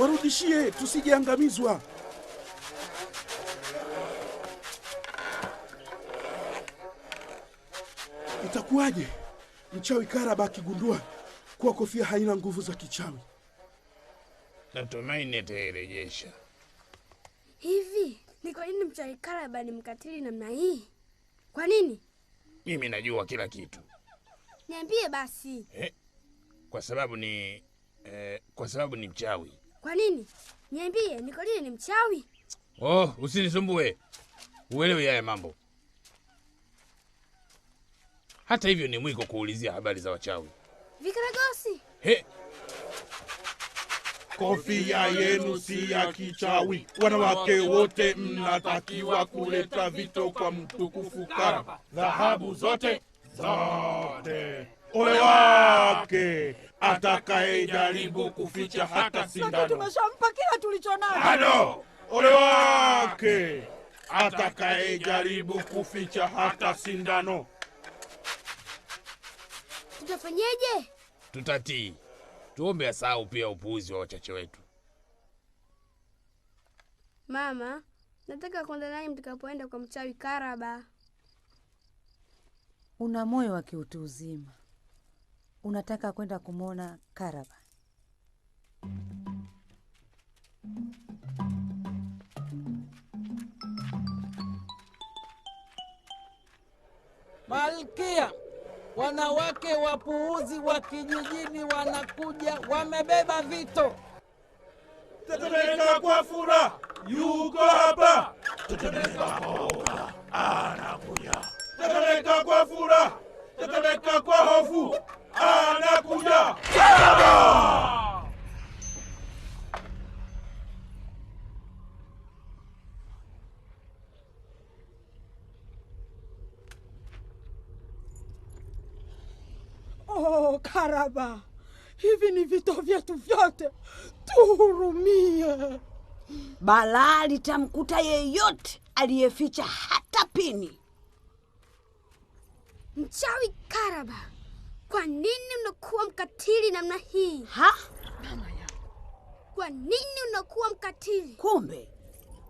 Warudishie tusijiangamizwa. Itakuwaje mchawi Karaba akigundua kuwa kofia haina nguvu za kichawi? Natumaini atairejesha. Hivi ni kwa nini mchawi Karaba ni mkatili namna hii? Kwa nini? Mimi najua kila kitu. Niambie basi. Kwa sababu ni mchawi. Kwa nini? Niambie, Nikolini ni mchawi? Oh, usinisumbue. Uelewe haya mambo. Hata hivyo ni mwiko kuulizia habari za wachawi. Vikaragosi. Kofia yenu si ya kichawi. Wanawake wote mnatakiwa kuleta vito kwa mtukufu Karaba. Dhahabu zote. Ole wake atakayejaribu kuficha hata sindano. Tumeshampa kila tulichonacho. Hado! Ole wake atakayejaribu kuficha hata sindano. Tutafanyeje? Tutatii. Tuombe asahau pia upuuzi wa wachache wetu. Mama, nataka kwenda naye mtakapoenda kwa mchawi Karaba. Una moyo wa kiutu uzima. Unataka kwenda kumwona Karaba. Malkia, wanawake wapuuzi wa kijijini wanakuja, wamebeba vito. Tetemeka kwa furaha, yuko hapa. Tetemeka kwa hofu, anakuja. Tetemeka kwa furaha, tetemeka kwa hofu, anakuja. Karaba! Oh, Karaba, hivi ni vito vyetu vyote, tuhurumie. Balaa litamkuta yeyote aliyeficha hata pini. Mchawi Karaba, kwa nini unakuwa mkatili namna hii? Kwa nini unakuwa mkatili? Kumbe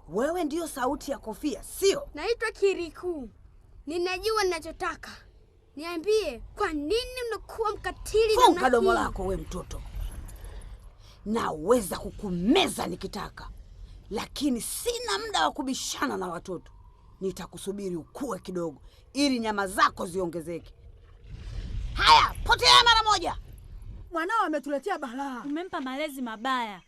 wewe ndiyo sauti ya kofia, sio? Naitwa Kiriku. Ninajua ninachotaka. Niambie, kwa nini unakuwa mkatili namna hii? Funga domo lako we mtoto. Naweza kukumeza nikitaka, lakini sina muda wa kubishana na watoto. Nitakusubiri ukue kidogo ili nyama zako ziongezeke. Haya, potea mara moja. Mwanao ametuletea balaa. Umempa malezi mabaya.